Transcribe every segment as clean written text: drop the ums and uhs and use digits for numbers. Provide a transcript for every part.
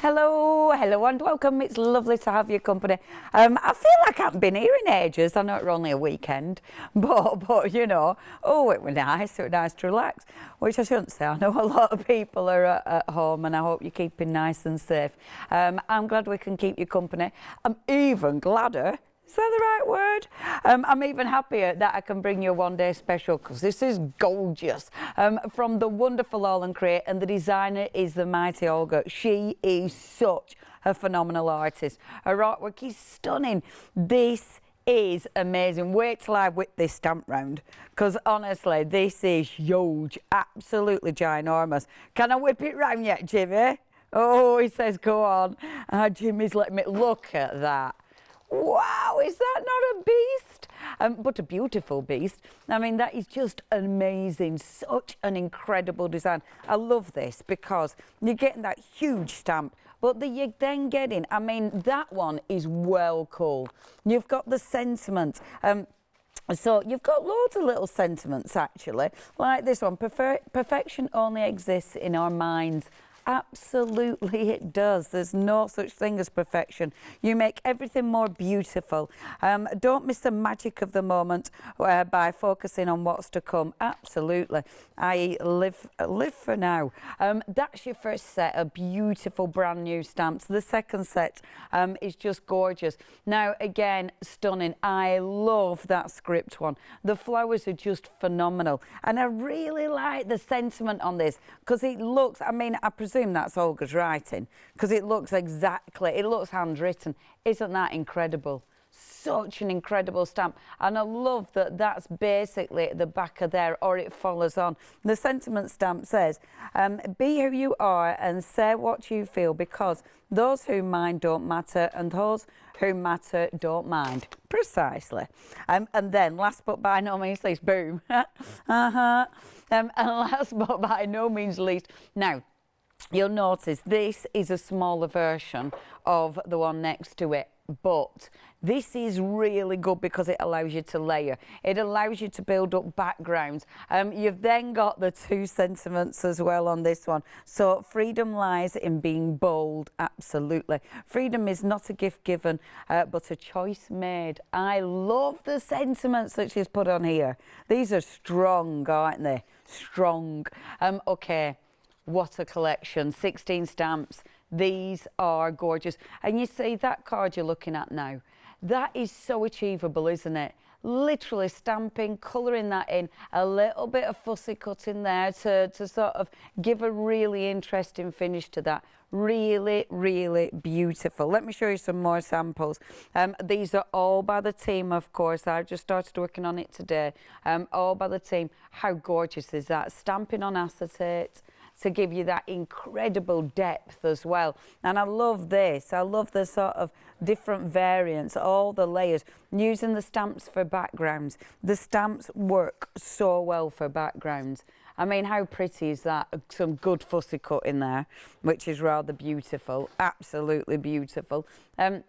Hello and welcome. It's lovely to have your company. I feel like I haven't been here in ages. I know it's only a weekend, but you know, oh, it was nice. It was nice to relax, which I shouldn't say. I know a lot of people are at home, and I hope you're keeping nice and safe. I'm glad we can keep you company. I'm even gladder. Is that the right word? I'm even happier that I can bring you a one-day special because this is gorgeous. From the wonderful AALL Create, and the designer is the mighty Olga. She is such a phenomenal artist. Her artwork is stunning. This is amazing. Wait till I whip this stamp round because honestly, this is huge, absolutely ginormous. Can I whip it round yet, Jimmy? Oh, he says, go on. Jimmy's letting me look at that. Wow, is that not a beast? But a beautiful beast. I mean, that is just amazing. Such an incredible design. I love this because you're getting that huge stamp, but you're then getting, I mean, that one is well cool. You've got the sentiment. So you've got loads of little sentiments, actually, like this one. Perfection only exists in our minds. Absolutely it does. There's no such thing as perfection. You make everything more beautiful. Don't miss the magic of the moment by focusing on what's to come. Absolutely. I live for now. That's your first set of beautiful brand new stamps. The second set is just gorgeous. Now again, stunning. I love that script one. The flowers are just phenomenal. And I really like the sentiment on this because it looks, I mean, I presume that's Olga's writing because it looks exactly, it looks handwritten. Isn't that incredible? Such an incredible stamp, and I love that that's basically at the back of there, or it follows on. The sentiment stamp says, be who you are and say what you feel, because those who mind don't matter and those who matter don't mind. Precisely. And then last but by no means least, boom. And last but by no means least, now you'll notice this is a smaller version of the one next to it, but this is really good because it allows you to layer. It allows you to build up backgrounds. You've then got the two sentiments as well on this one. So freedom lies in being bold, absolutely. Freedom is not a gift given, but a choice made. I love the sentiments that she's put on here. These are strong, aren't they? Strong. Okay. What a collection, 16 stamps. These are gorgeous. And you see that card you're looking at now, that is so achievable, isn't it? Literally stamping, colouring that in, a little bit of fussy cut in there to sort of give a really interesting finish to that. Really, really beautiful. Let me show you some more samples. These are all by the team, of course. I've just started working on it today. All by the team. How gorgeous is that? Stamping on acetate to give you that incredible depth as well. And I love this. I love the sort of different variants, all the layers, using the stamps for backgrounds. The stamps work so well for backgrounds. I mean, how pretty is that? Some good fussy cut in there, which is rather beautiful, absolutely beautiful. And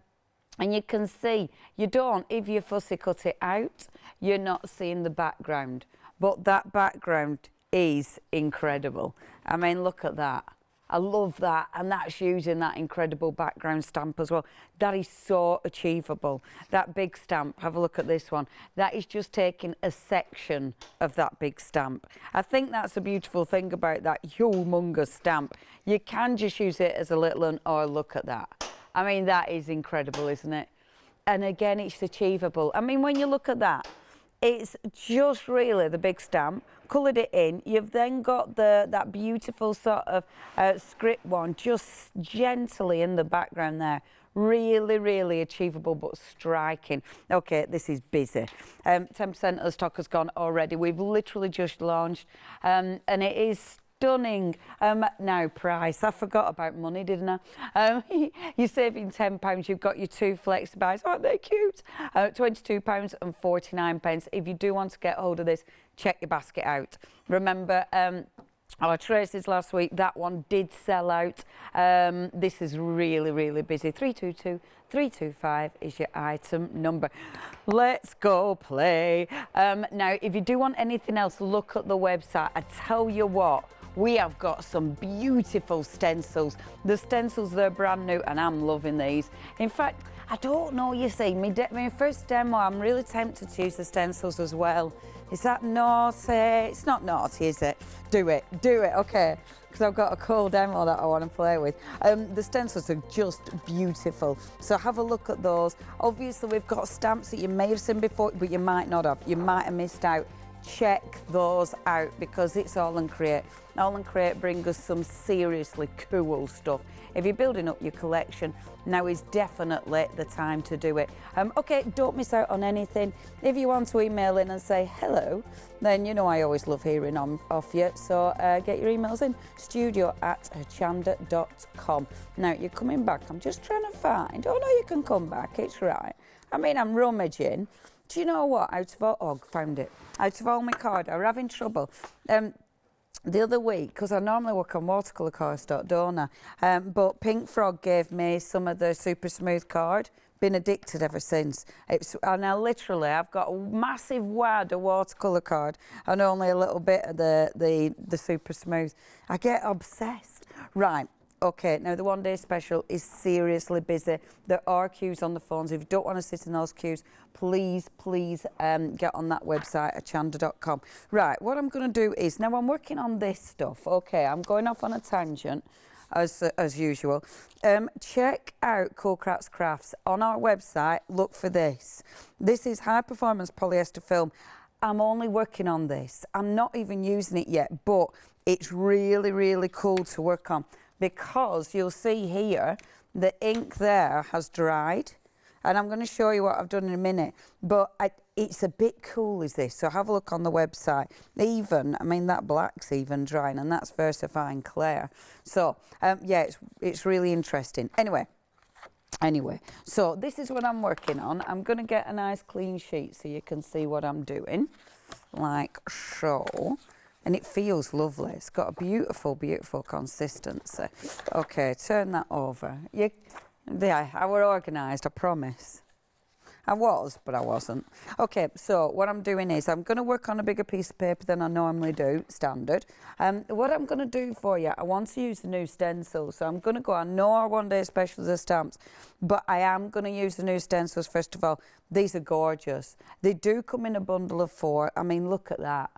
you can see, you don't, if you fussy cut it out, you're not seeing the background. But that background is incredible. I mean, look at that. I love that, and that's using that incredible background stamp as well. That is so achievable. That big stamp, have a look at this one. That is just taking a section of that big stamp. I think that's a beautiful thing about that humongous stamp. You can just use it as a little one, or look at that. I mean, that is incredible, isn't it? And again, it's achievable. I mean, when you look at that, it's just really the big stamp, coloured it in. You've then got that beautiful sort of script one just gently in the background there. Really, really achievable, but striking. Okay, this is busy. 10% of the stock has gone already. We've literally just launched, and it is stunning. Now price, I forgot about money, didn't I? You're saving £10. You've got your two flexi buys. Aren't they cute? £22.49. If you do want to get hold of this, check your basket out. Remember, our traces last week, that one did sell out. This is really, really busy. 322-325 is your item number. Let's go play. Now, if you do want anything else, look at the website. I tell you what, we have got some beautiful stencils. The stencils, they're brand new and I'm loving these. In fact, I don't know, you see, my first demo, I'm really tempted to use the stencils as well. Is that naughty? It's not naughty, is it? Do it, okay. Because I've got a cool demo that I want to play with. The stencils are just beautiful. So have a look at those. Obviously, we've got stamps that you may have seen before, but you might not have. You might have missed out. Check those out because it's AALL Create. AALL Create bring us some seriously cool stuff. If you're building up your collection, now is definitely the time to do it. Okay, don't miss out on anything. If you want to email in and say hello, then you know I always love hearing off you. So get your emails in, studio@hochanda.com. Now you're coming back. I'm just trying to find. Oh no, you can come back. It's right. I mean, I'm rummaging. Do you know what? Out of all, oh, found it. Out of all my cards, I were having trouble. The other week, because I normally work on watercolour cardstock, don't I? But Pink Frog gave me some of the super smooth card. Been addicted ever since. And I've got a massive wad of watercolour card and only a little bit of the super smooth. I get obsessed. Right. Okay, now the one day special is seriously busy. There are queues on the phones. If you don't want to sit in those queues, please get on that website, hochanda.com. Right, what I'm going to do is, now I'm working on this stuff. Okay, I'm going off on a tangent, as usual. Check out Cool Crafts on our website. Look for this. This is high performance polyester film. I'm only working on this. I'm not even using it yet, but it's really, really cool to work on. Because you'll see here, the ink there has dried. And I'm going to show you what I've done in a minute. But it's a bit cool, is this? So have a look on the website. Even, I mean, that black's even drying, and that's VersaFine Clear. So, yeah, it's really interesting. Anyway, so this is what I'm working on. I'm going to get a nice clean sheet so you can see what I'm doing. Like so. And it feels lovely. It's got a beautiful, beautiful consistency. Okay, turn that over. Yeah, I were organised, I promise. I was, but I wasn't. Okay, so what I'm doing is I'm going to work on a bigger piece of paper than I normally do, standard. What I'm going to do for you, I want to use the new stencils. So I'm going to go on, no our one day specials of stamps, but I am going to use the new stencils first of all. These are gorgeous. They do come in a bundle of 4. I mean, look at that.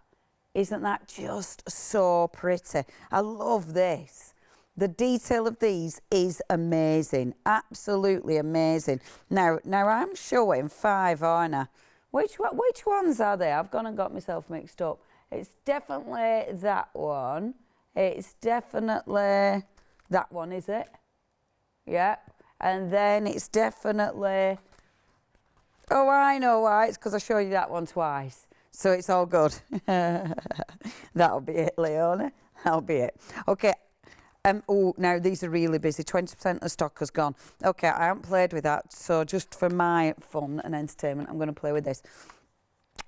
Isn't that just so pretty? I love this. The detail of these is amazing, absolutely amazing. Now I'm showing 5, aren't I? Which ones are they? I've gone and got myself mixed up. It's definitely that one. It's definitely that one, is it? Yeah. And then it's definitely, oh, I know why. It's because I showed you that one twice. So it's all good. That'll be it, Leonie. That'll be it. Okay. Oh, now these are really busy. 20% of the stock has gone. Okay, I haven't played with that. So just for my fun and entertainment, I'm going to play with this.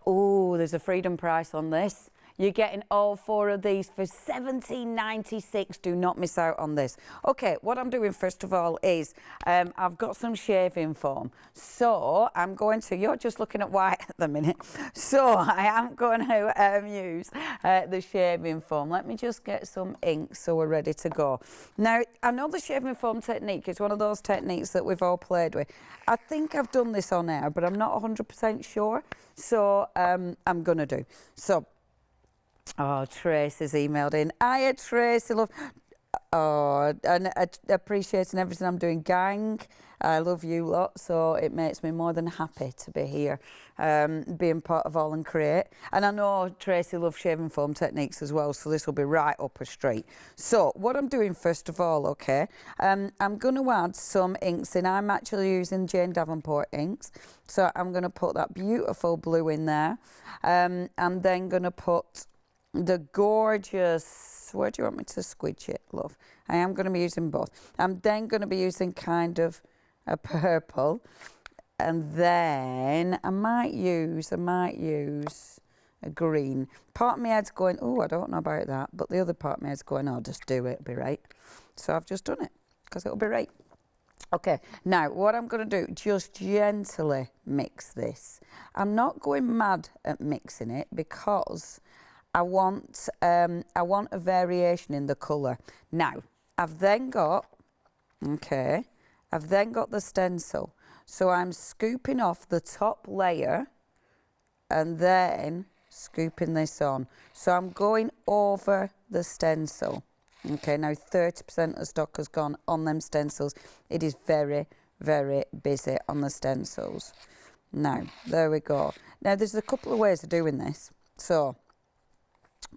Oh, there's a freedom price on this. You're getting all 4 of these for $17.96. Do not miss out on this. Okay, what I'm doing first of all is I've got some shaving foam. So I'm going to, you're just looking at white at the minute. So I am going to use the shaving foam. Let me just get some ink so we're ready to go. Now, I know the shaving foam technique is one of those techniques that we've all played with. I think I've done this on air, but I'm not 100% sure. So I'm going to do. So, oh, Tracy's emailed in. Hiya, Tracy, love. Oh, and appreciating everything I'm doing, gang. I love you lot, so it makes me more than happy to be here, being part of AALL Create. And I know Tracy loves shaving foam techniques as well, so this will be right up her street. So what I'm doing first of all, okay, I'm going to add some inks in. I'm actually using Jane Davenport inks, so I'm going to put that beautiful blue in there. I'm then going to put the gorgeous, where do you want me to squidge it, love? I am going to be using both. I'm then going to be using kind of a purple, and then I might use a green. Part of my head's going, oh, I don't know about that, but the other part of my head's going, oh, just do it, it'll be right. So I've just done it, because it'll be right. Okay, now what I'm going to do, just gently mix this. I'm not going mad at mixing it, because I want a variation in the colour. Now, I've then got the stencil. So I'm scooping off the top layer and then scooping this on. So I'm going over the stencil. Okay, now 30% of stock has gone on them stencils. It is very, very busy on the stencils. Now, there we go. Now, there's a couple of ways of doing this. So,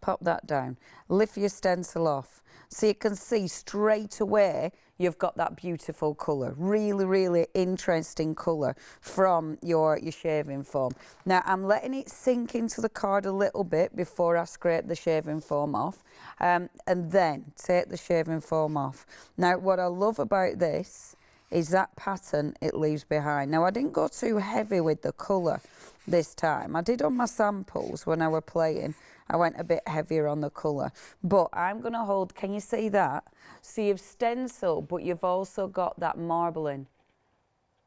pop that down. Lift your stencil off. So you can see straight away you've got that beautiful colour. Really, really interesting colour from your shaving foam. Now, I'm letting it sink into the card a little bit before I scrape the shaving foam off. And then take the shaving foam off. Now, what I love about this is that pattern it leaves behind. Now, I didn't go too heavy with the colour this time. I did on my samples when I were playing. I went a bit heavier on the colour. But I'm going to hold, can you see that? So you've stenciled, but you've also got that marbling.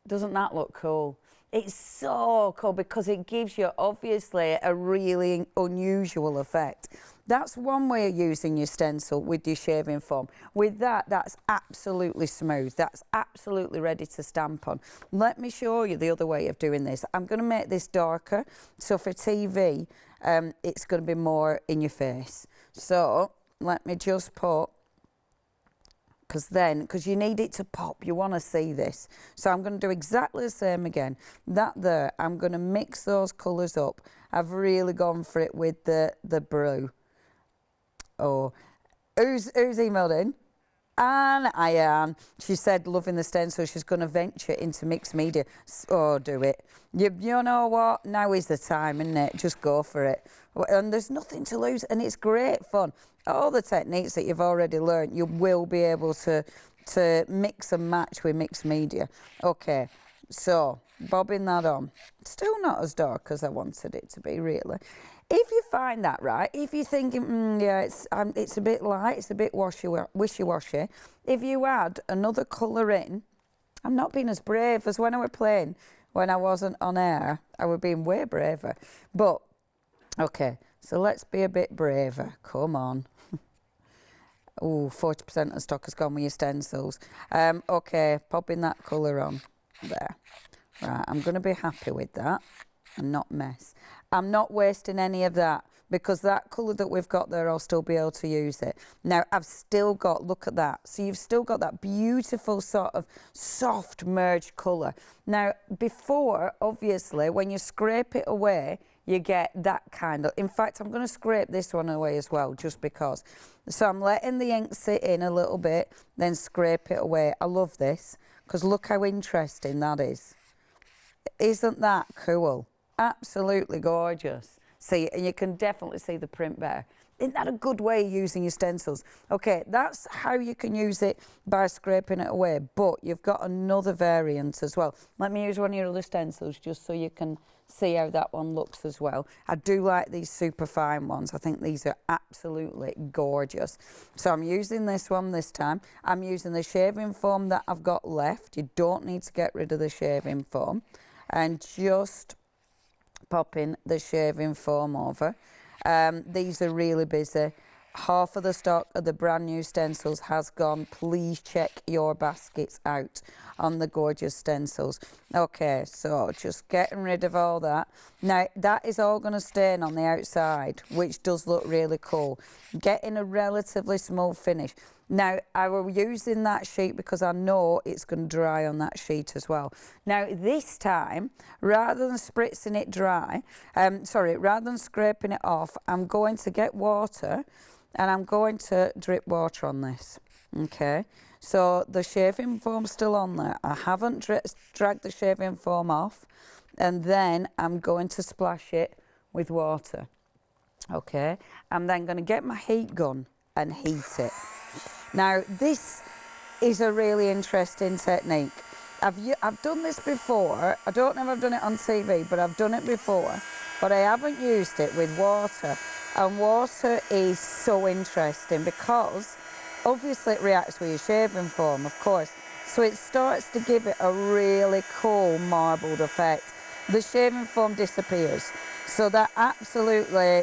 Doesn't that look cool? It's so cool because it gives you obviously a really unusual effect. That's one way of using your stencil with your shaving foam. With that, that's absolutely smooth. That's absolutely ready to stamp on. Let me show you the other way of doing this. I'm going to make this darker. So for TV, it's going to be more in your face. So let me just put, because you need it to pop, you want to see this. So I'm going to do exactly the same again. That there, I'm going to mix those colours up. I've really gone for it with the blue. Oh, who's emailed in? Anne. She said, loving the stencil, she's going to venture into mixed media. Oh, do it. You know what? Now is the time, isn't it? Just go for it. And there's nothing to lose, and it's great fun. All the techniques that you've already learned, you will be able to mix and match with mixed media. Okay, so bobbing that on. Still not as dark as I wanted it to be, really. If you find that right, if you're thinking, yeah, it's a bit light, it's a bit wishy-washy, if you add another colour in, I'm not being as brave as when I was playing, when I wasn't on air. I was being way braver. But, okay, so let's be a bit braver. Come on. Oh, 40% of stock has gone with your stencils. Okay, popping that colour on. There. Right, I'm going to be happy with that and not mess. I'm not wasting any of that because that colour that we've got there, I'll still be able to use it. Now, I've still got, look at that. So you've still got that beautiful sort of soft merged colour. Now, before, obviously, when you scrape it away, you get that kind of, in fact, I'm going to scrape this one away as well, just because. So I'm letting the ink sit in a little bit, then scrape it away. I love this because look how interesting that is. Isn't that cool? Absolutely gorgeous. See, and you can definitely see the print better. Isn't that a good way of using your stencils? Okay, that's how you can use it by scraping it away, but you've got another variant as well. Let me use one of your other stencils just so you can see how that one looks as well. I do like these super fine ones. I think these are absolutely gorgeous. So I'm using this one this time. I'm using the shaving foam that I've got left. You don't need to get rid of the shaving foam. And just popping the shaving foam over. These are really busy. Half of the stock of the brand new stencils has gone. Please check your baskets out on the gorgeous stencils. Okay, so just getting rid of all that. Now, that is all going to stain on the outside, which does look really cool. Getting a relatively smooth finish. Now, I will using that sheet because I know it's going to dry on that sheet as well. Now, this time, rather than spritzing it dry, rather than scraping it off, I'm going to get water and I'm going to drip water on this. Okay, so the shaving foam's still on there. I haven't dragged the shaving foam off, and then I'm going to splash it with water. Okay, I'm then going to get my heat gun and heat it. Now, this is a really interesting technique. I've done this before. I don't know if I've done it on TV, but I've done it before. But I haven't used it with water. And water is so interesting because obviously it reacts with your shaving foam, of course. So it starts to give it a really cool marbled effect. The shaving foam disappears. So that absolutely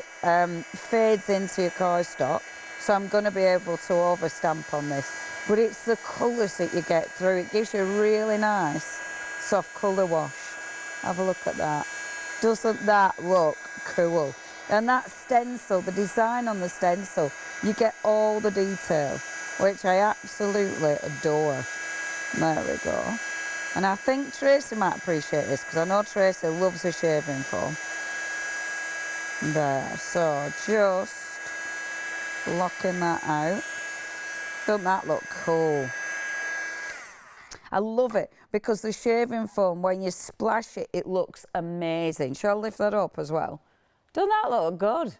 fades into your cardstock. So I'm going to be able to over stamp on this. But it's the colours that you get through. It gives you a really nice soft colour wash. Have a look at that. Doesn't that look cool? And that stencil, the design on the stencil, you get all the detail, which I absolutely adore. There we go. And I think Tracy might appreciate this, because I know Tracy loves a shaving foam. There, so just blocking that out. Doesn't that look cool? I love it, because the shaving foam, when you splash it, it looks amazing. Shall I lift that up as well? Doesn't that look good?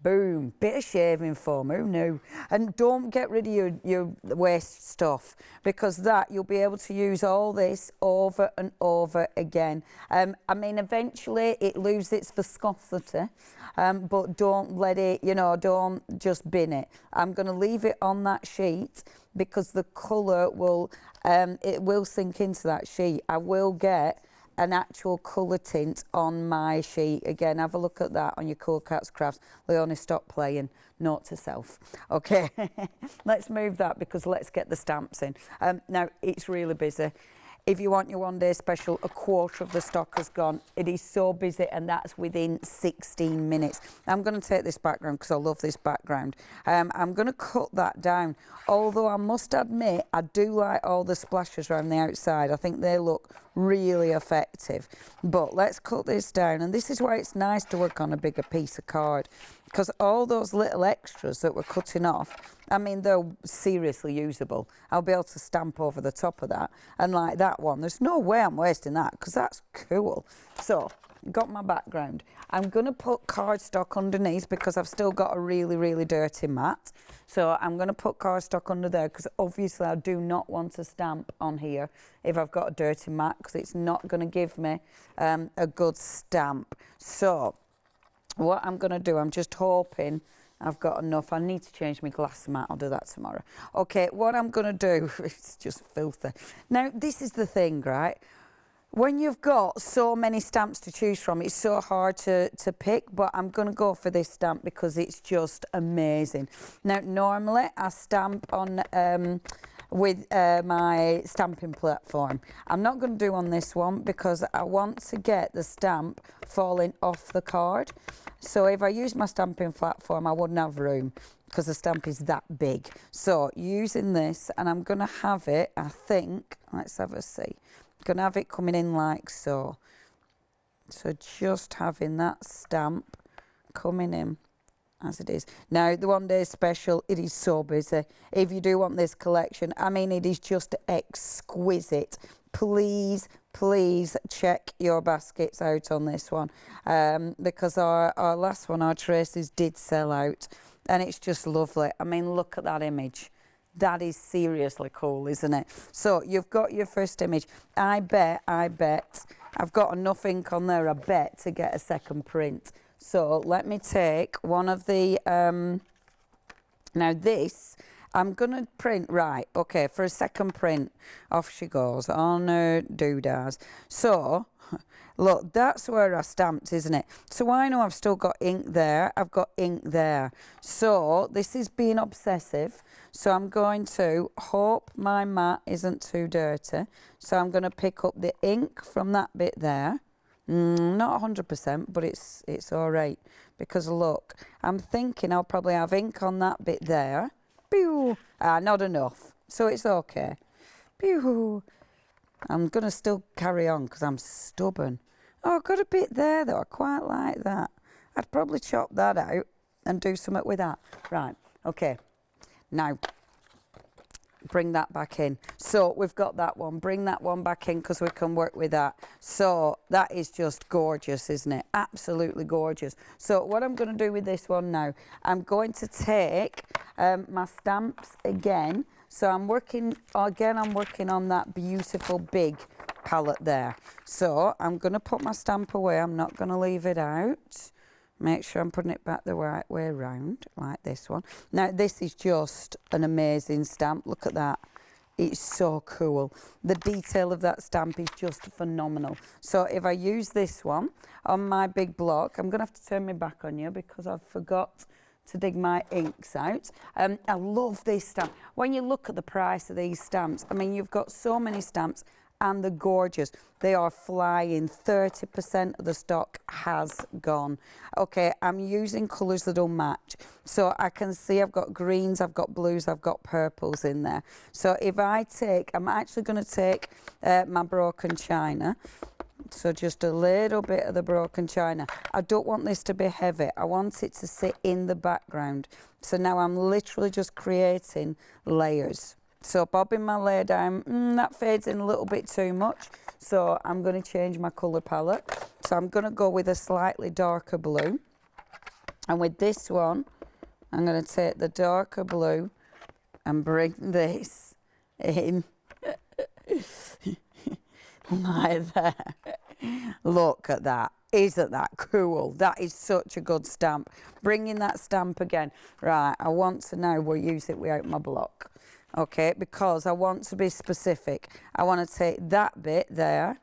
Boom, bit of shaving foam, who knew? And don't get rid of your waste stuff, because that you'll be able to use all this over and over again. I mean, eventually it loses its viscosity, but don't let it, you know, don't just bin it. I'm going to leave it on that sheet, because the colour will, it will sink into that sheet. I will get an actual colour tint on my sheet. Again, have a look at that on your Cool Cats Crafts. Leonie, stop playing. Note to self. Okay, let's move that, because let's get the stamps in. Now, it's really busy. If you want your one-day special, a quarter of the stock has gone. It is so busy, and that's within 16 minutes. I'm going to take this background, because I love this background. I'm going to cut that down. Although I must admit, I do like all the splashes around the outside. I think they look really effective. But let's cut this down. And this is why it's nice to work on a bigger piece of card, because all those little extras that we're cutting off, I mean, they're seriously usable. I'll be able to stamp over the top of that. And like that one, there's no way I'm wasting that, because that's cool. So, got my background. I'm going to put cardstock underneath, because I've still got a really, really dirty mat. So I'm going to put cardstock under there, because obviously I do not want to stamp on here if I've got a dirty mat, because it's not going to give me a good stamp. So what I'm going to do, I'm just hoping I've got enough. I need to change my glass mat. I'll do that tomorrow. Okay, what I'm going to do, it's just filthy. Now, this is the thing, right? When you've got so many stamps to choose from, it's so hard to pick, but I'm going to go for this stamp, because it's just amazing. Now, normally I stamp on with my stamping platform. I'm not going to do on this one, because I want to get the stamp falling off the card. So if I use my stamping platform, I wouldn't have room, because the stamp is that big. So using this, and I'm going to have it, I think, let's have a see. Going to have it coming in like so. So just having that stamp coming in as it is. Now, the one-day special, it is so busy. If you do want this collection, I mean, it is just exquisite. Please, please check your baskets out on this one, because our last one, our traces, did sell out, and it's just lovely. I mean, look at that image. That is seriously cool, isn't it? So you've got your first image. I bet I've got enough ink on there, I bet, to get a second print. So let me take one of the, now this, I'm going to print, right, okay, for a second print, off she goes, on her doodahs. So, look, that's where I stamped, isn't it? So I know I've still got ink there, I've got ink there. So this is being obsessive. So I'm going to hope my mat isn't too dirty. So I'm going to pick up the ink from that bit there. Not 100%, but it's all right. Because look, I'm thinking I'll probably have ink on that bit there. Pew! Not enough. So it's okay. Pew! I'm going to still carry on, because I'm stubborn. Oh, I've got a bit there, though. I quite like that. I'd probably chop that out and do something with that. Right, okay. Now, bring that back in. So we've got that one. Bring that one back in, because we can work with that. So that is just gorgeous, isn't it? Absolutely gorgeous. So what I'm going to do with this one now, I'm going to take my stamps again. So I'm working on that beautiful big palette there. So I'm going to put my stamp away. I'm not going to leave it out. Make sure I'm putting it back the right way around, like this one. Now, this is just an amazing stamp. Look at that. It's so cool. The detail of that stamp is just phenomenal. So if I use this one on my big block, I'm going to have to turn my back on you because I've forgot to dig my inks out. I love this stamp. When you look at the price of these stamps, I mean, you've got so many stamps and they're gorgeous. They are flying. 30% of the stock has gone. Okay, I'm using colours that will match. So I can see I've got greens, I've got blues, I've got purples in there. So if I take, I'm actually going to take my broken china. So just a little bit of the broken china. I don't want this to be heavy. I want it to sit in the background. So now I'm literally just creating layers. So bobbing my layer down, that fades in a little bit too much. So I'm going to change my colour palette. So I'm going to go with a slightly darker blue. And with this one, I'm going to take the darker blue and bring this in like that. Look at that. Isn't that cool? That is such a good stamp. Bringing that stamp again. Right, I want to now we'll use it without my block. Okay, because I want to be specific. I want to take that bit there,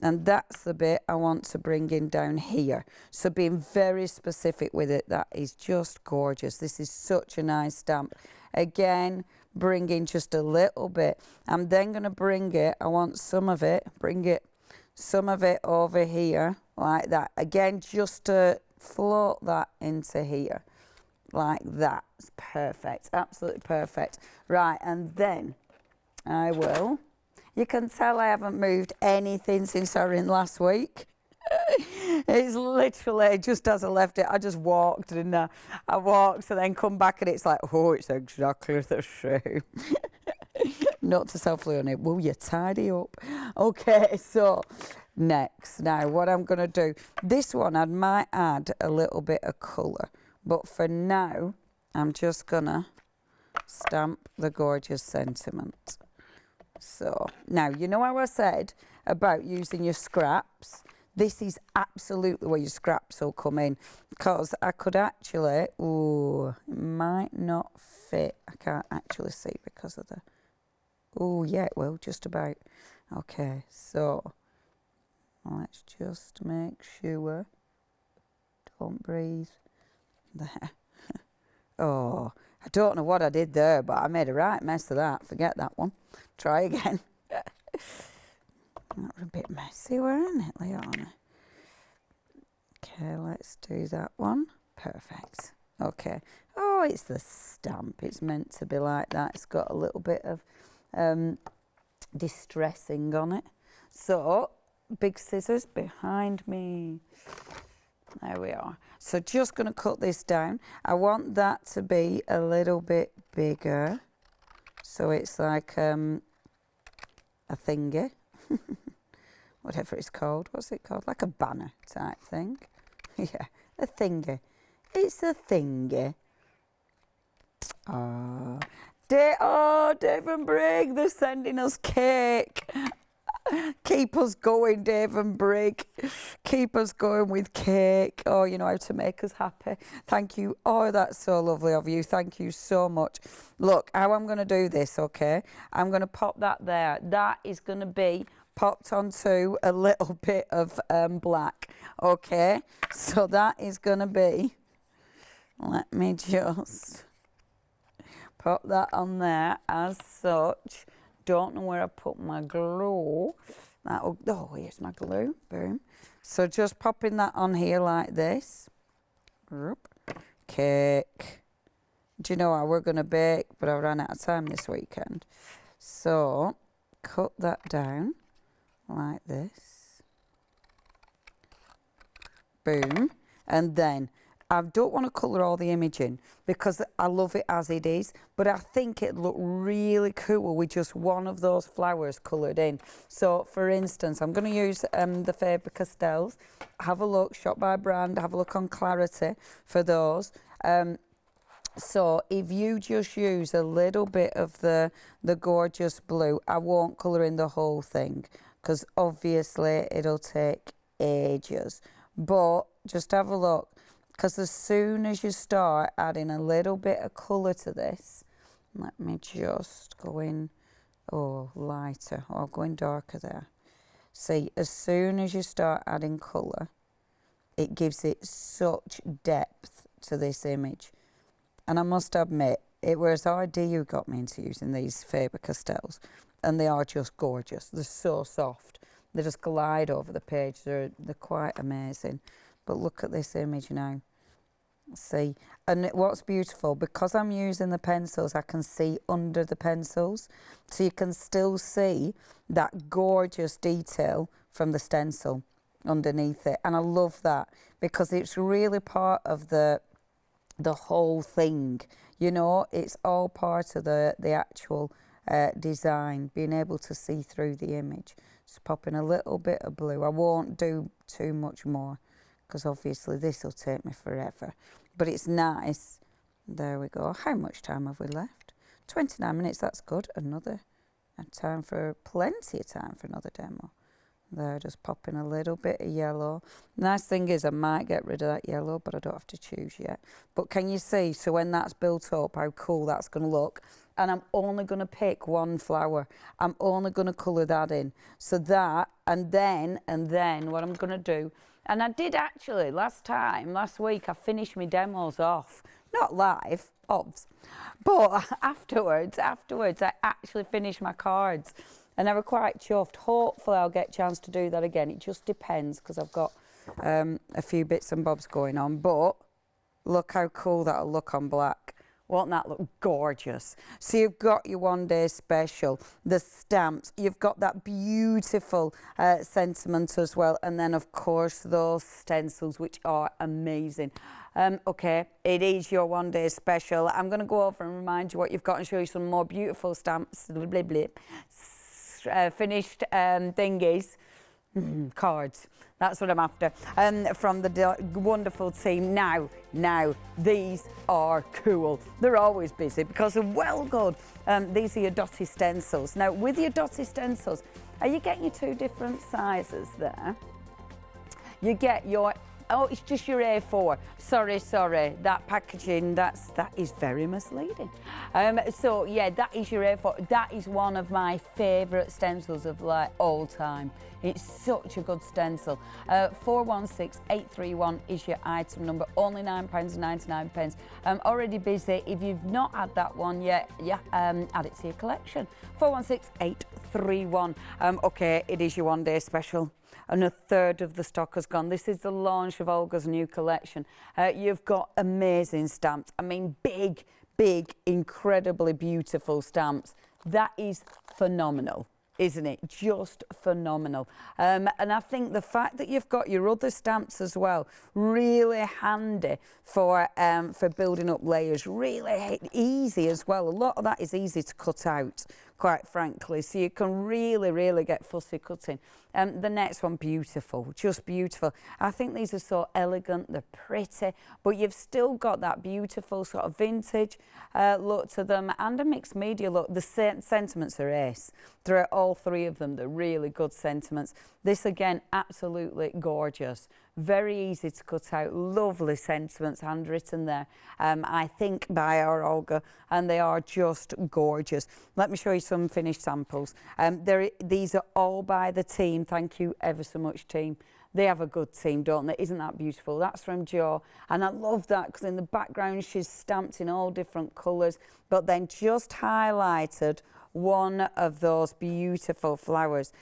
and that's the bit I want to bring in down here. So being very specific with it, that is just gorgeous. This is such a nice stamp. Again, bring in just a little bit. I'm then going to bring it, I want some of it, some of it over here, like that. Again, just to float that into here. Like that. It's perfect, absolutely perfect. Right, and then I will, you can tell I haven't moved anything since I was in last week. It's literally just as I left it, I just walked and I walked and then come back and it's like, oh, it's exactly the same. Note to self, Leonie, will you tidy up? Okay, so next, now what I'm going to do, this one I might add a little bit of colour. But for now, I'm just going to stamp the gorgeous sentiment. So, now, you know how I said about using your scraps? This is absolutely where your scraps will come in. Because I could actually, ooh, it might not fit. I can't actually see because of the, oh, yeah, it will, just about. Okay, so, let's just make sure. Don't breathe. There. Oh, I don't know what I did there, but I made a right mess of that. Forget that one. Try again. That was a bit messy, weren't it, Leonie? Okay, let's do that one. Perfect. Okay. Oh, it's the stamp. It's meant to be like that. It's got a little bit of distressing on it. So, big scissors behind me. There we are. So just going to cut this down. I want that to be a little bit bigger. So it's like a thingy. Whatever it's called. What's it called? Like a banner type thing. Yeah, a thingy. It's a thingy. Oh, Dave and Brig, they're sending us cake. Keep us going, Dave and Brig. Keep us going with cake. Oh, you know how to make us happy. Thank you. Oh, that's so lovely of you. Thank you so much. Look, how I'm going to do this, okay? I'm going to pop that there. That is going to be popped onto a little bit of black, okay? So that is going to be, let me just pop that on there as such. Don't know where I put my glue. Oh, here's my glue. Boom. So just popping that on here like this. Cake. Do you know what? We're going to bake, but I ran out of time this weekend. So cut that down like this. Boom. And then I don't want to colour all the image in because I love it as it is, but I think it'd look really cool with just one of those flowers coloured in. So, for instance, I'm going to use the Faber-Castells. Have a look, shop by brand, have a look on Clarity for those. So, if you just use a little bit of the gorgeous blue, I won't colour in the whole thing because obviously it'll take ages. But just have a look. Because as soon as you start adding a little bit of colour to this, let me just go in Oh, lighter. Oh, going darker there. See, as soon as you start adding colour, it gives it such depth to this image. And I must admit, it was RD who got me into using these Faber-Castells, and they are just gorgeous. They're so soft. They just glide over the page. They're quite amazing. But look at this image now. See, and what's beautiful, because I'm using the pencils, I can see under the pencils, so you can still see that gorgeous detail from the stencil underneath it. And I love that, because it's really part of the whole thing, you know. It's all part of the actual design, being able to see through the image. Just pop in a little bit of blue. I won't do too much more, because obviously this will take me forever, but it's nice. There we go. How much time have we left? 29 minutes. That's good. Plenty of time for another demo. There, just pop in a little bit of yellow. Nice thing is I might get rid of that yellow, but I don't have to choose yet. But can you see, so when that's built up, how cool that's going to look? And I'm only going to pick one flower. I'm only going to colour that in. So that, and then what I'm going to do, and I did actually last week, I finished my demos off. Not live, obvs. But afterwards, I actually finished my cards. And I was quite chuffed. Hopefully I'll get a chance to do that again. It just depends, because I've got a few bits and bobs going on. But look how cool that'll look on black. Won't that look gorgeous? So you've got your one day special, the stamps, you've got that beautiful sentiment as well. And then of course those stencils, which are amazing. Okay, it is your one day special. I'm going to go over and remind you what you've got and show you some more beautiful stamps. Blah, blah, blah. Finished thingies. Cards, that's what I'm after, from the wonderful team. Now these are cool. They're always busy because they're well good. These are your Dotty Stencils. Now with your Dotty Stencils, are you getting your two different sizes there? You get your, oh, it's just your A4. Sorry, that packaging, that is very misleading. So yeah, that is your A4. That is one of my favourite stencils of like all time. It's such a good stencil. 416831 is your item number. Only £9.99. Already busy. If you've not had that one yet, yeah, add it to your collection. 416831. Okay, it is your one day special. And a third of the stock has gone. This is the launch of Olga's new collection. You've got amazing stamps. I mean, big, incredibly beautiful stamps. That is phenomenal, isn't it? Just phenomenal. And I think the fact that you've got your other stamps as well, really handy for building up layers. Really easy as well. A lot of that is easy to cut out, quite frankly, so you can really get fussy cutting. The next one, beautiful, just beautiful. I think these are so elegant, they're pretty, but you've still got that beautiful sort of vintage look to them and a mixed media look. The sentiments are ace throughout all three of them. They're really good sentiments. This again, absolutely gorgeous. Very easy to cut out, lovely sentiments handwritten there, I think by our Olga, and they are just gorgeous. Let me show you some finished samples. These are all by the team. Thank you ever so much, team. They have a good team, don't they? Isn't that beautiful? That's from Jo, and I love that because in the background she's stamped in all different colours, but then just highlighted one of those beautiful flowers,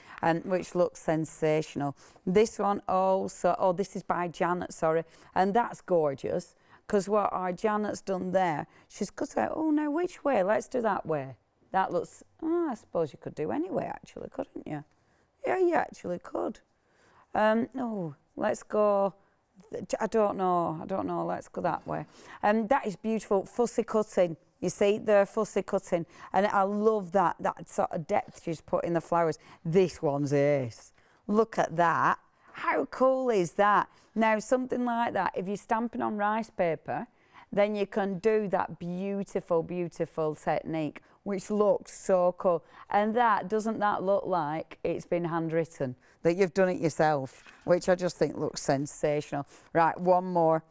which looks sensational. This one also, oh, this is by Janet, sorry, and that's gorgeous because what our Janet's done there, she's cut out, oh no, which way? Let's do that way. That looks, oh, I suppose you could do anyway, actually, couldn't you? Yeah, you actually could. Oh, let's go, I don't know, let's go that way. That is beautiful, fussy cutting. You see, they're fussy cutting, and I love that sort of depth she's put in the flowers. This one's ace. Look at that. How cool is that? Now, something like that, if you're stamping on rice paper, then you can do that beautiful technique, which looks so cool. And doesn't that look like it's been handwritten, that you've done it yourself, which I just think looks sensational. Right, one more.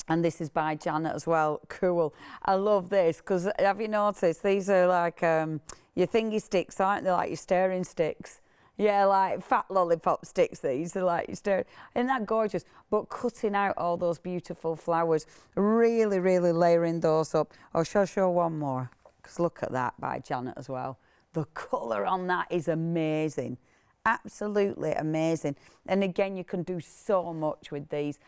And this is by Janet as well. Cool. I love this because have you noticed these are like your thingy sticks, aren't they? Like your stirring sticks. Yeah, like fat lollipop sticks. These are like your stirring. Isn't that gorgeous? But cutting out all those beautiful flowers, really, really layering those up. Oh, shall I show one more? Because look at that by Janet as well. The colour on that is amazing. Absolutely amazing. And again, you can do so much with these.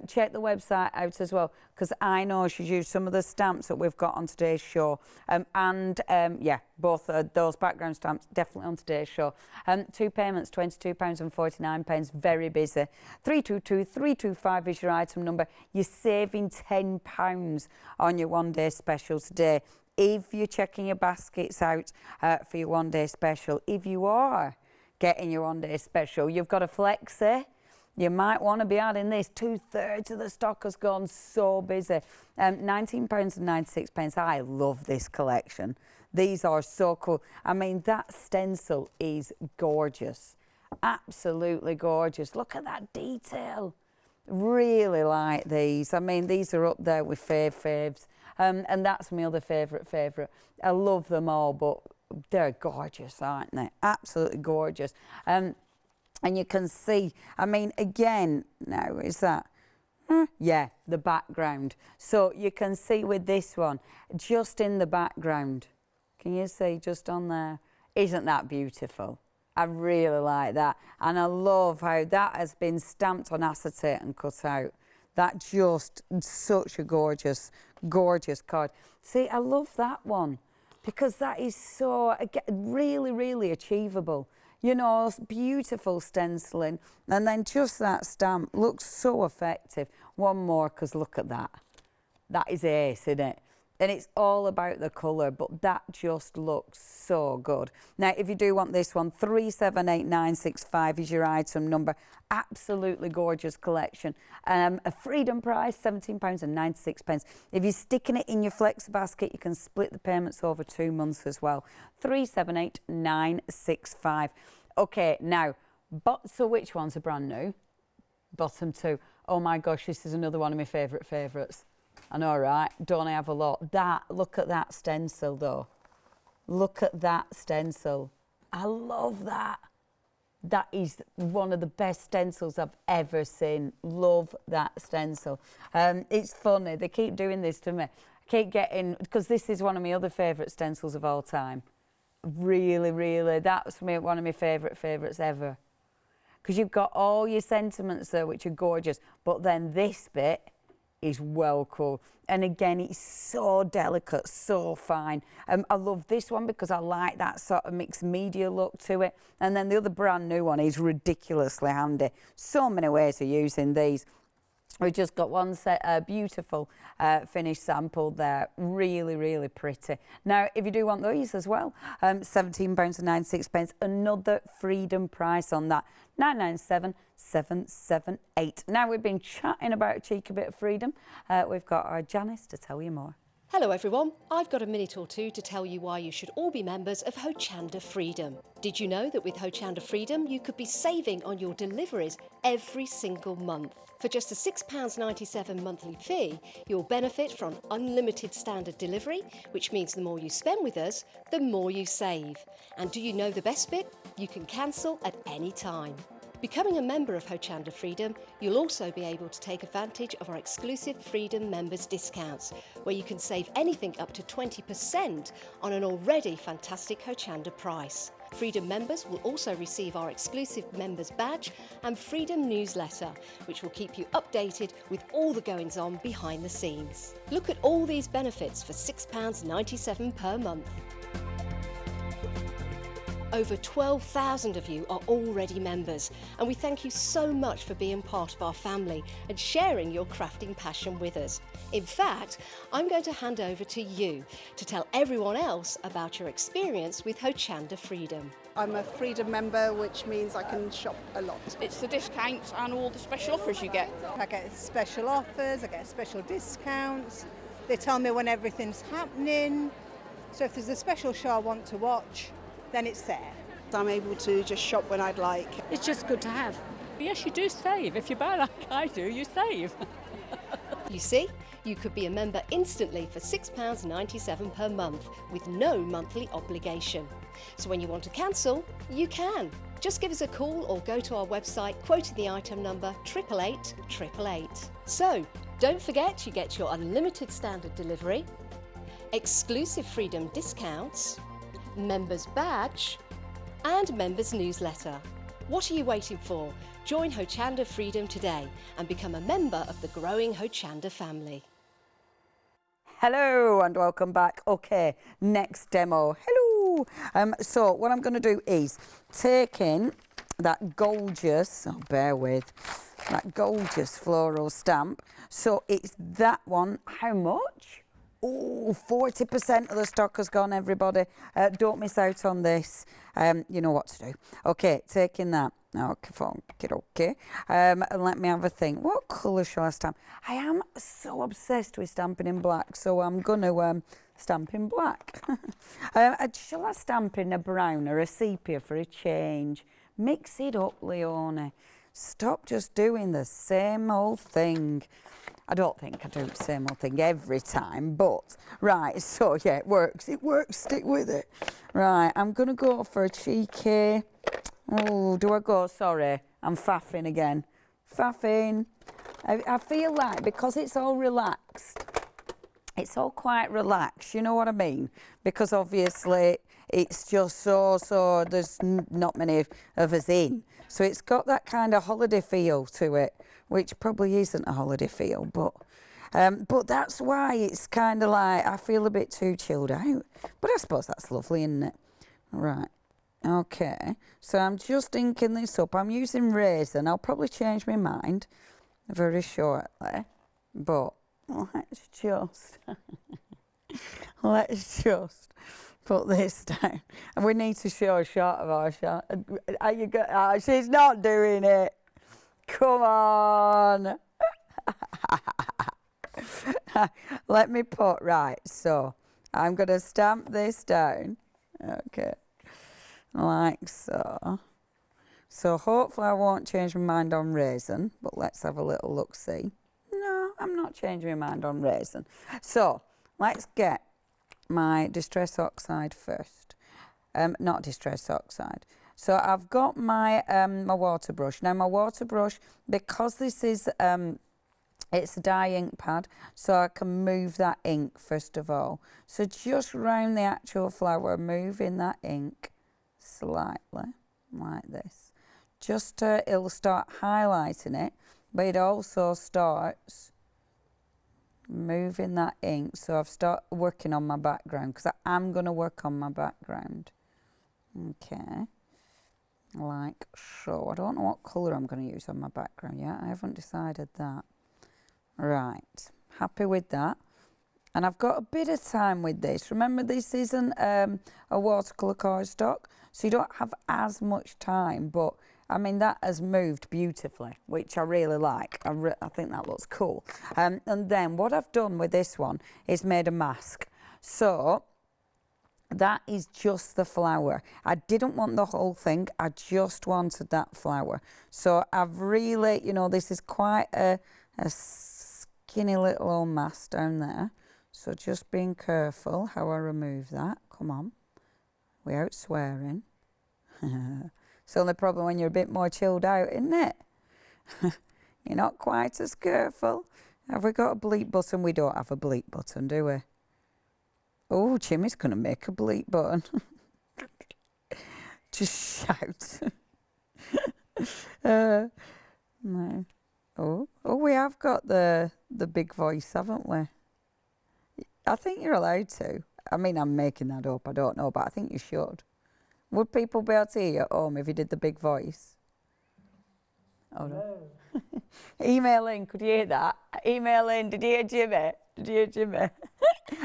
Check the website out as well, because I know she's used some of the stamps that we've got on today's show. Yeah, both those background stamps definitely on today's show. 2 payments, £22.49, very busy. 322-325 is your item number. You're saving £10 on your one-day special today. If you're checking your baskets out for your one-day special, if you are getting your one-day special, you've got a flexi, you might want to be adding this. 2/3 of the stock has gone, so busy. £19.96. I love this collection. These are so cool. I mean, that stencil is gorgeous. Absolutely gorgeous. Look at that detail. Really like these. I mean, these are up there with faves. And that's my other favourite. I love them all, but they're gorgeous, aren't they? Absolutely gorgeous. And you can see, I mean, again, now, is that? Yeah, the background. So you can see with this one, just in the background. Can you see just on there? Isn't that beautiful? I really like that. And I love how that has been stamped on acetate and cut out. That just, such a gorgeous card. See, I love that one, because that is so, really, really achievable. You know, beautiful stenciling. And then just that stamp looks so effective. One more, because look at that. That is ace, isn't it? And it's all about the colour, but that just looks so good. Now, if you do want this one, 378965 is your item number. Absolutely gorgeous collection. A freedom price, £17.96. If you're sticking it in your flex basket, you can split the payments over 2 months as well. 378965. Okay, now, so which ones are brand new? Bottom two. Oh my gosh, this is another one of my favourites. I know, right? Don't I have a lot? Look at that stencil, though. Look at that stencil. I love that. That is one of the best stencils I've ever seen. Love that stencil. It's funny. They keep doing this to me. I keep getting, because this is one of my other favourite stencils of all time. Really, really. That's one of my favourites ever. Because you've got all your sentiments there, which are gorgeous. But then this bit is well cool. And again, it's so delicate, so fine. I love this one because I like that sort of mixed media look to it. And then the other brand new one is ridiculously handy. So many ways of using these. We've just got one set, beautiful finished sample there. Really, really pretty. Now, if you do want these as well, £17.96. Another freedom price on that. 997,778. Now, we've been chatting about a cheeky bit of freedom. We've got our Janice to tell you more. Hello everyone, I've got a minute or two to tell you why you should all be members of Hochanda Freedom. Did you know that with Hochanda Freedom you could be saving on your deliveries every single month? For just a £6.97 monthly fee, you'll benefit from unlimited standard delivery, which means the more you spend with us, the more you save. And do you know the best bit? You can cancel at any time. Becoming a member of Hochanda Freedom, you'll also be able to take advantage of our exclusive Freedom members discounts, where you can save anything up to 20% on an already fantastic Hochanda price. Freedom members will also receive our exclusive members badge and Freedom newsletter, which will keep you updated with all the goings-on behind the scenes. Look at all these benefits for £6.97 per month. Over 12,000 of you are already members, and we thank you so much for being part of our family and sharing your crafting passion with us. In fact, I'm going to hand over to you to tell everyone else about your experience with Hochanda Freedom. I'm a Freedom member, which means I can shop a lot. It's the discounts and all the special offers you get. I get special offers, I get special discounts. They tell me when everything's happening. So if there's a special show I want to watch, then it's there. I'm able to just shop when I'd like. It's just good to have. Yes, you do save. If you buy like I do, you save. You see, you could be a member instantly for £6.97 per month with no monthly obligation. So when you want to cancel, you can. Just give us a call or go to our website quoting the item number 888 888. So, don't forget you get your unlimited standard delivery, exclusive Freedom discounts, members badge and members newsletter. What are you waiting for? Join Hochanda Freedom today and become a member of the growing Hochanda family. Hello and welcome back. Okay, next demo. Hello. So what I'm going to do is take in that gorgeous, bear with, that gorgeous floral stamp. So it's that one. How much? Oh, 40% of the stock has gone, everybody. Don't miss out on this. You know what to do. Okay, taking that. Okay. And let me have a think. What colour shall I stamp? I am so obsessed with stamping in black, so I'm going to stamp in black. Shall I stamp in a brown or a sepia for a change? Mix it up, Leonie. Stop just doing the same old thing. I don't think I do the same old thing every time, but right, so yeah, it works, stick with it. Right, I'm going to go for a cheeky, oh, do I go, sorry, I'm faffing again. Faffing. I feel like because it's all relaxed, it's all quite relaxed, you know what I mean? Because obviously it's just so there's not many of us in. So it's got that kind of holiday feel to it, which probably isn't a holiday feel, but that's why it's kind of like I feel a bit too chilled out. But I suppose that's lovely, isn't it? Right. Okay. So I'm just inking this up. I'm using Raisin. I'll probably change my mind very shortly. But let's just put this down. And we need to show a shot of our shot. She's not doing it. Come on. Let me put, right, so I'm going to stamp this down. Okay. Like so. So hopefully I won't change my mind on Raisin, but let's have a little look-see. No, I'm not changing my mind on Raisin. So let's get my Distress Oxide first. Not Distress Oxide. So I've got my my water brush. Now my water brush, because this is it's a dye ink pad, so I can move that ink first of all. So just round the actual flower, moving that ink slightly like this. Just it'll start highlighting it, but it also starts moving that ink. So I've started working on my background because I am going to work on my background. Okay. Like so. I don't know what colour I'm going to use on my background yet. I haven't decided that. Right. Happy with that. And I've got a bit of time with this. Remember, this isn't a watercolour cardstock, so you don't have as much time. But, I mean, that has moved beautifully, which I really like. I think that looks cool. And then what I've done with this one is made a mask. So that is just the flower. I didn't want the whole thing. I just wanted that flower. So I've really, you know, this is quite a skinny little old mask down there. So just being careful how I remove that. Come on. Without swearing. It's the only problem when you're a bit more chilled out, isn't it? You're not quite as careful. Have we got a bleep button? We don't have a bleep button, do we? Oh, Jimmy's going to make a bleep button. Just shout. No. Oh, we have got the big voice, haven't we? I think you're allowed to. I mean, I'm making that up. I don't know, but I think you should. Would people be able to hear you at home if you did the big voice? Oh, no. Email in, could you hear that? Email in, did you hear Jimmy? Did you hear Jimmy?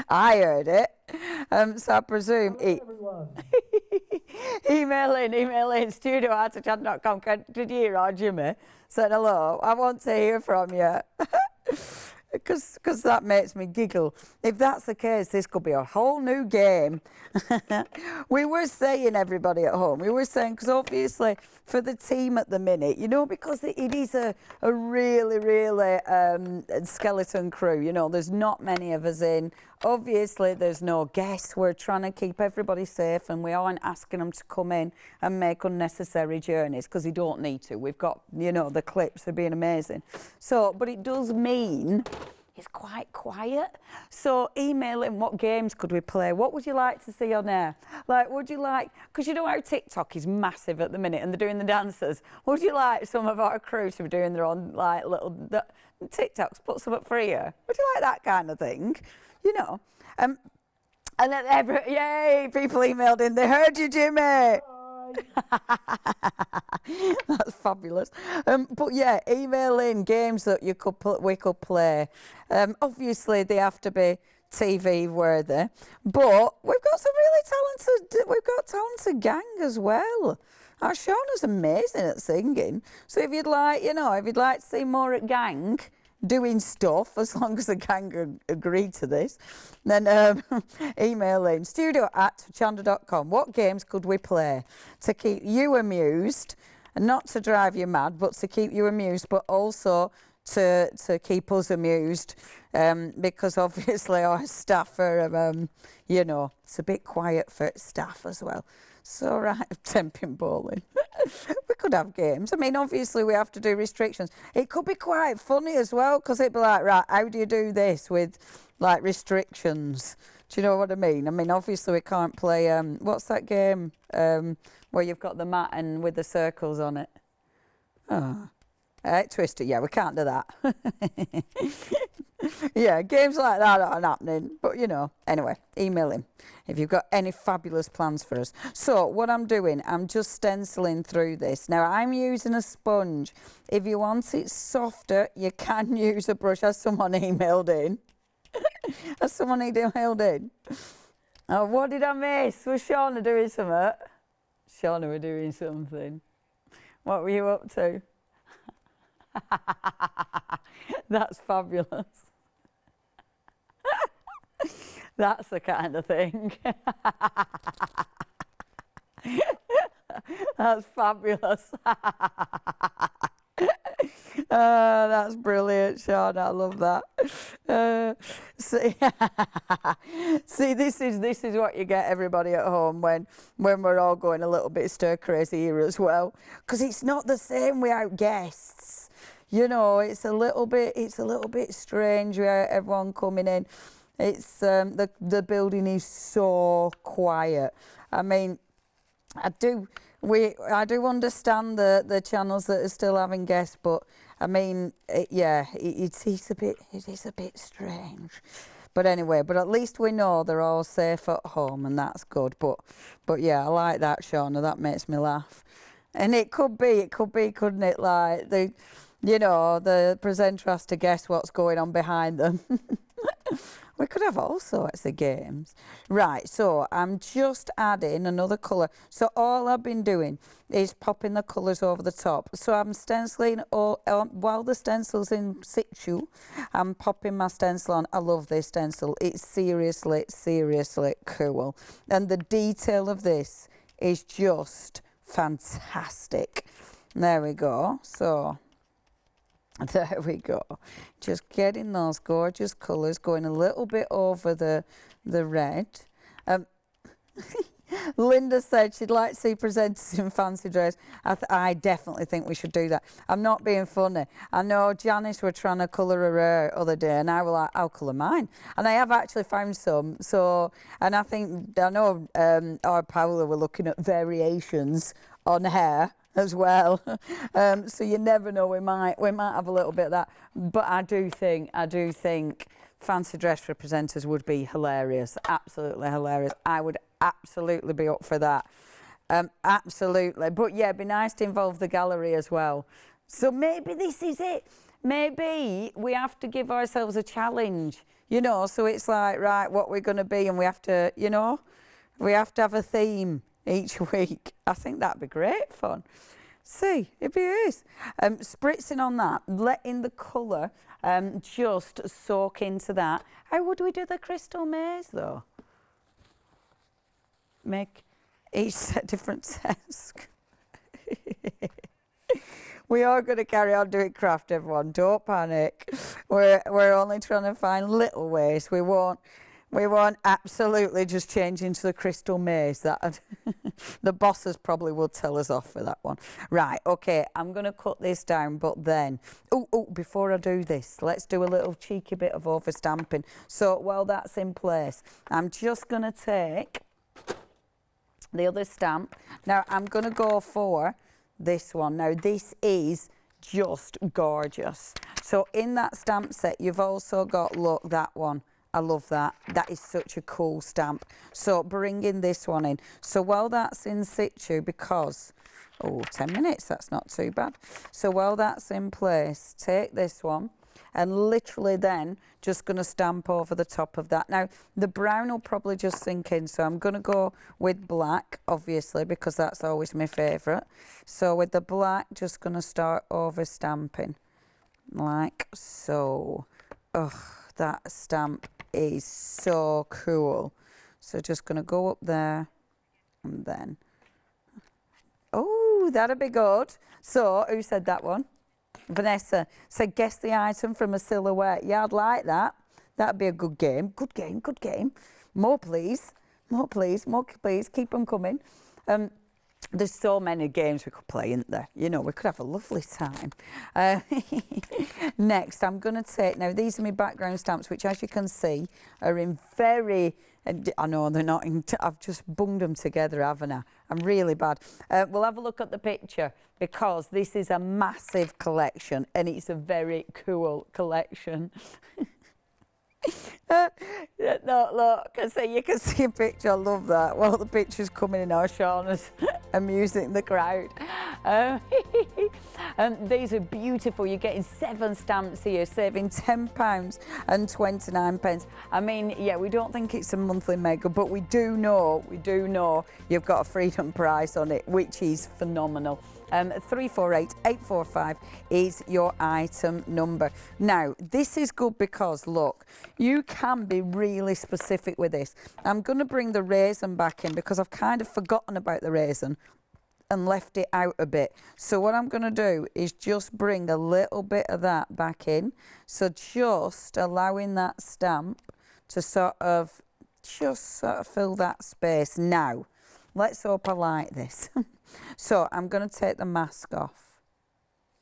I heard it. So I presume... email in, studio@hochanda.com. Did you hear our Jimmy? Said hello. I want to hear from you. because that makes me giggle. If that's the case, this could be a whole new game. We were saying, everybody at home, we were saying, because obviously for the team at the minute, you know, because it is a really, really skeleton crew, you know, there's not many of us in. Obviously, there's no guests. We're trying to keep everybody safe, and we aren't asking them to come in and make unnecessary journeys because they don't need to. We've got, you know, the clips are being amazing. So, but it does mean it's quite quiet. So email in, what games could we play? What would you like to see on air? Like, would you like, because you know how TikTok is massive at the minute and they're doing the dances. Would you like some of our crew to be doing their own like little TikToks, put some up for you? Would you like that kind of thing? You know, and then yay, people emailed in, they heard you, Jimmy. That's fabulous. But yeah, email in games that we could play. Obviously, they have to be TV worthy, but we've got some really talented gang as well. Our Shauna's amazing at singing. So if you'd like, you know, if you'd like to see more at gang doing stuff, as long as the gang agree to this, then email in studio@hochanda.com. What games could we play to keep you amused, and not to drive you mad, but to keep you amused, but also to keep us amused, because obviously our staff are, you know, it's a bit quiet for staff as well. So, right, temping bowling. We could have games. I mean, obviously we have to do restrictions. It could be quite funny as well, because it'd be like, right, how do you do this with, like, restrictions? Do you know what I mean? I mean, obviously we can't play, what's that game where you've got the mat and with the circles on it? Oh. Twister, yeah, we can't do that. Yeah, games like that aren't happening. But, you know, anyway, email him if you've got any fabulous plans for us. So what I'm doing, I'm just stenciling through this. Now, I'm using a sponge. If you want it softer, you can use a brush. Has someone emailed in? Has someone emailed in? Oh, what did I miss? Was Shauna doing something? Shauna were doing something. What were you up to? That's fabulous. That's the kind of thing. That's fabulous. That's brilliant, Sean. I love that. See, this is what you get, everybody at home, when we're all going a little bit stir crazy here as well, because it's not the same without guests. You know, it's a little bit strange without everyone coming in. It's the building is so quiet. I mean, I do understand the channels that are still having guests, but I mean, it is a bit strange. But anyway, but at least we know they're all safe at home, and that's good. But yeah, I like that, Shauna. That makes me laugh. And it could be, couldn't it? Like the presenter has to guess what's going on behind them. We could have all sorts of games. Right, so I'm just adding another colour. So all I've been doing is popping the colours over the top. So I'm stenciling, while the stencil's in situ, I'm popping my stencil on. I love this stencil. It's seriously, seriously cool. And the detail of this is just fantastic. There we go. So there we go. Just getting those gorgeous colours, going a little bit over the red. Linda said she'd like to see presenters in fancy dress. I definitely think we should do that. I'm not being funny. I know Janice were trying to colour her hair the other day, and I was like, I'll colour mine. And I have actually found some. So, and I know our Paula were looking at variations on hair as well. So you never know, we might have a little bit of that. But I do think fancy dress representatives would be hilarious, absolutely hilarious. I would absolutely be up for that. Absolutely. But yeah, it'd be nice to involve the gallery as well. So maybe this is it. Maybe we have to give ourselves a challenge, you know, so it's like, right, what we're going to be, and we have to, you know, we have to have a theme each week. I think that'd be great fun. See, it is. Spritzing on that, letting the colour just soak into that. How would we do the crystal maze though? Make each set different task. We are going to carry on doing craft, everyone. Don't panic. We're only trying to find little ways. We won't absolutely just change into the crystal maze. That the bosses probably will tell us off for that one. Right, okay, I'm going to cut this down, but then, before I do this, let's do a little cheeky bit of overstamping. So while that's in place, I'm just going to take the other stamp. Now, I'm going to go for this one. Now, this is just gorgeous. So in that stamp set, you've also got, look, that one. I love that. That is such a cool stamp. So bringing this one in. So while that's in situ, because, 10 minutes, that's not too bad. So while that's in place, take this one and literally then just going to stamp over the top of that. Now, the brown will probably just sink in, so I'm going to go with black, obviously, because that's always my favourite. So with the black, just going to start over stamping, like so. That stamp is so cool. So just going to go up there and then, that'd be good. So who said that one? Vanessa said, guess the item from a silhouette. Yeah, I'd like that. That'd be a good game. Good game, good game. More, please. More, please. More, please. Keep them coming. There's so many games we could play, isn't there? You know, we could have a lovely time. Next, I'm going to take, now these are my background stamps, which as you can see are in very, I know they're not, I've just bunged them together, haven't I? I'm really bad. We'll have a look at the picture because this is a massive collection and it's a very cool collection. Look, so you can see a picture. I love that. Well, the picture's coming in now. Shauna's amusing the crowd. These are beautiful. You're getting 7 stamps here, saving £10 and 29 pence. I mean, yeah, we don't think it's a monthly mega, but we do know you've got a freedom price on it, which is phenomenal. 348845 is your item number. Now, this is good because, look, you can be really specific with this. I'm going to bring the raisin back in because I've kind of forgotten about the raisin and left it out a bit. So what I'm going to do is just bring a little bit of that back in. So just allowing that stamp to sort of fill that space. Now, let's hope I like this. So I'm going to take the mask off.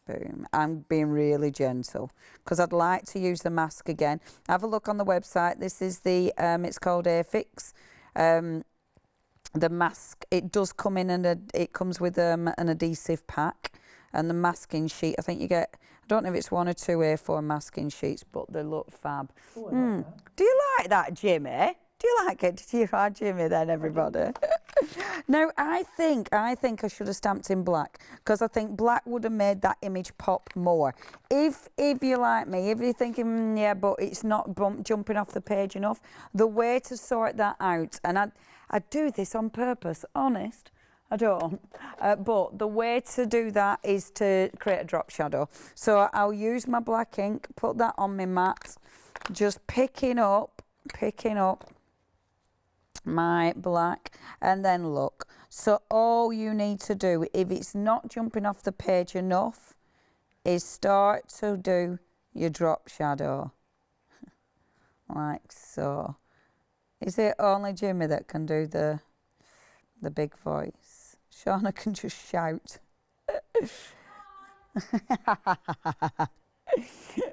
Boom. I'm being really gentle because I'd like to use the mask again. Have a look on the website. This is the, it's called Airfix. The mask, it does come in and it comes with an adhesive pack and the masking sheet. I think you get, I don't know if it's 1 or 2 A4 masking sheets, but they look fab. Oh, I like that. Do you like that, Jimmy? Do you like it? Did you hear Jimmy then, everybody? No, I think I should have stamped in black because I think black would have made that image pop more. If you're like me, if you're thinking, yeah, but it's not jumping off the page enough, the way to sort that out, and I do this on purpose, honest, I don't, but the way to do that is to create a drop shadow. So I'll use my black ink, put that on my mat, just picking up my black, and then look. So all you need to do, if it's not jumping off the page enough, is start to do your drop shadow like so. Is it only Jimmy that can do the big voice? Shauna can just shout.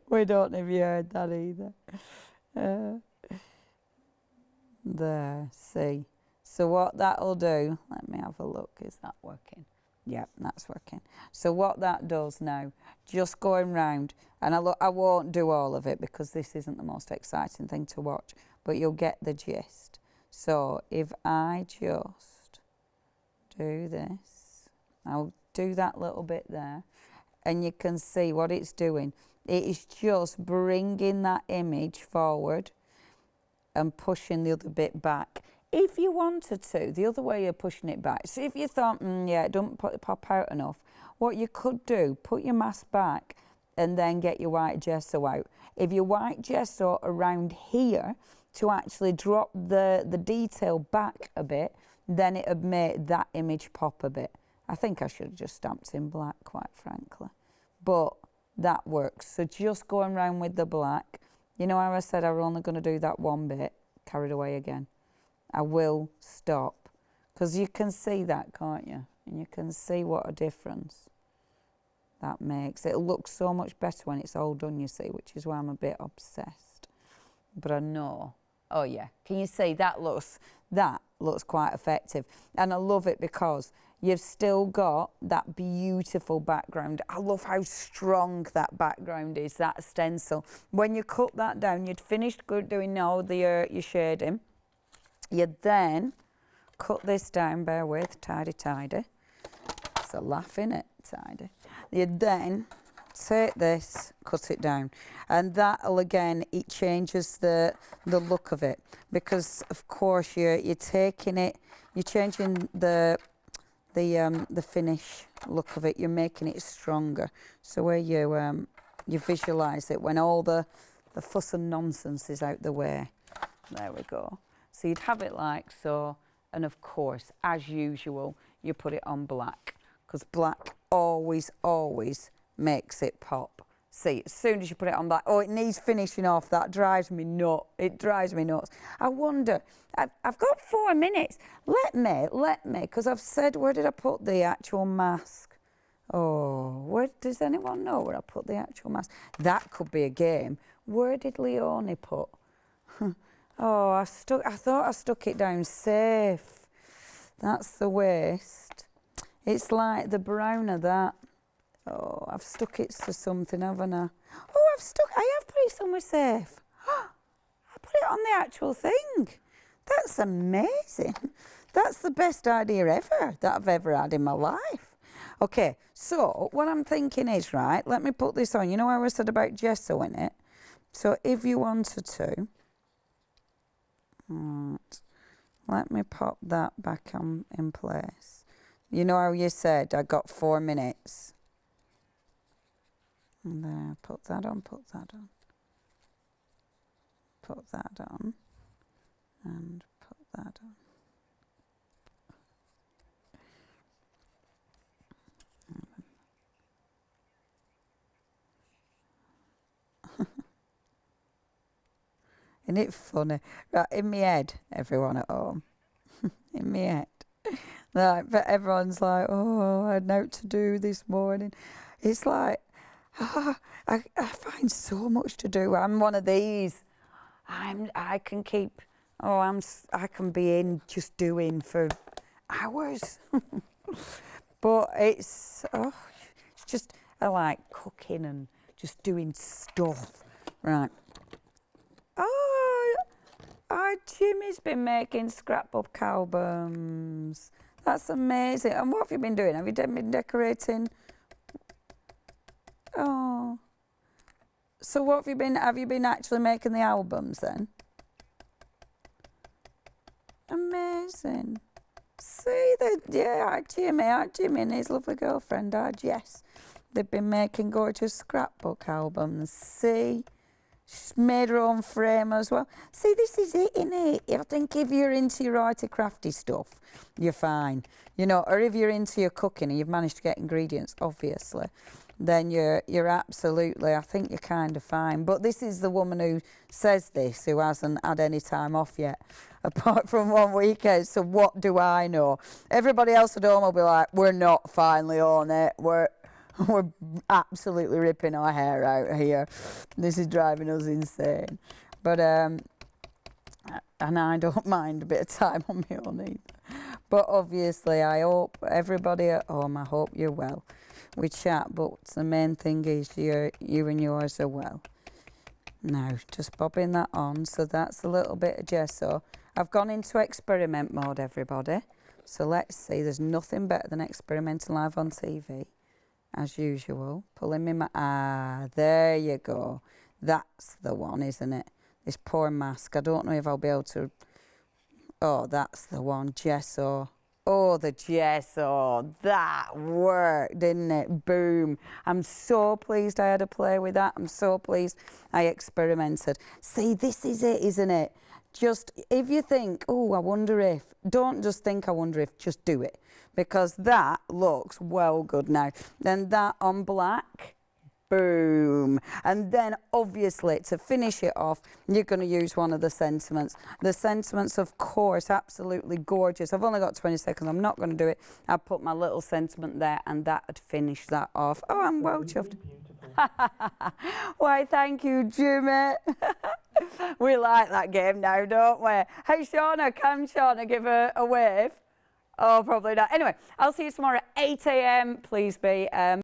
We don't know if you heard that either. There, see. So what that'll do, let me have a look, is that working? Yep, that's working. So what that does now, just going round, and I won't do all of it because this isn't the most exciting thing to watch, but you'll get the gist. So if I just do this, I'll do that little bit there, and you can see what it's doing. It is just bringing that image forward and pushing the other bit back. if you wanted to, the other way of pushing it back, so if you thought, yeah, it don't pop out enough, what you could do, put your mask back and then get your white gesso out. If you white gesso around here to actually drop the detail back a bit, then it would make that image pop a bit. I think I should have just stamped in black, quite frankly. But that works. So just going around with the black. You know how I said I was only going to do that one bit? Carried away again. I will stop. Because you can see that, can't you? And you can see what a difference that makes. It'll look so much better when it's all done, you see, which is why I'm a bit obsessed. But I know. Oh, yeah. Can you see that looks quite effective. And I love it because you've still got that beautiful background. I love how strong that background is, that stencil. When you cut that down, you'd finished doing all your shading. You'd then cut this down, bear with, tidy. It's a laugh, innit, tidy. You'd then take this, cut it down, and that'll again, it changes the look of it, because of course you're taking it, you're changing the finish look of it, you're making it stronger. So where you visualise it when all the fuss and nonsense is out the way. There we go. So you'd have it like so, and of course, as usual, you put it on black, because black always makes it pop. See, as soon as you put it on black, oh, it needs finishing off. That drives me nuts. It drives me nuts. I wonder, I've got 4 minutes. Let me, because I've said, where did I put the actual mask? Oh, does anyone know where I put the actual mask? That could be a game. Where did Leonie put? Oh, I thought I stuck it down safe. That's the waist. It's like the brown of that. Oh, I've stuck it to something, haven't I? Oh, I have put it somewhere safe. I put it on the actual thing. That's amazing. That's the best idea ever that I've ever had in my life. Okay, so what I'm thinking is, right, let me put this on. You know how I said about gesso in it? So if you wanted to, right, let me pop that back on in place. You know how you said I got 4 minutes? And there, put that on, put that on, and put that on. Isn't it funny? Right, in my head, everyone at home, in my head, like, but everyone's like, oh, I had note to do this morning. It's like, I find so much to do. I'm one of these. I can be in just doing for hours. But it's just, I like cooking and just doing stuff. Right. Oh, Jimmy's been making scrapbook albums. That's amazing. And what have you been doing? Have you been decorating? Oh. So what have you been actually making the albums then? Amazing. See that, yeah, Jimmy and his lovely girlfriend, Jess. They've been making gorgeous scrapbook albums. See? She's made her own frame as well. See, this is it, innit? I think if you're into your arty crafty stuff, you're fine. You know, or if you're into your cooking and you've managed to get ingredients, obviously, then you're absolutely, I think you're kind of fine. But this is the woman who says this, who hasn't had any time off yet, apart from one weekend. So what do I know? Everybody else at home will be like, we're not finally on it. We're absolutely ripping our hair out here. This is driving us insane. But, and I don't mind a bit of time on my own either. But obviously, I hope everybody at home, I hope you're well. We chat, but the main thing is you and yours are well. Now, just bobbing that on. So that's a little bit of gesso. I've gone into experiment mode, everybody. So let's see. There's nothing better than experimenting live on TV. As usual, pulling me there you go. That's the one, isn't it? This poor mask. I don't know if I'll be able to Oh, that's the one, gesso. Oh, the gesso, that worked, didn't it? Boom. I'm so pleased I had a play with that. I'm so pleased I experimented. See, this is it, isn't it? Just, if you think, oh, I wonder if, don't just think I wonder if, just do it. Because that looks well good now. Then that on black, boom. And then obviously to finish it off, you're going to use one of the sentiments. The sentiments, of course, absolutely gorgeous. I've only got 20 seconds. I'm not going to do it. I'll put my little sentiment there and that would finish that off. Oh, I'm well chuffed. Why, thank you, Jimmy. We like that game now, don't we? Hey, Shauna, can Shauna give a wave? Oh, probably not. Anyway, I'll see you tomorrow at 8 a.m. Please be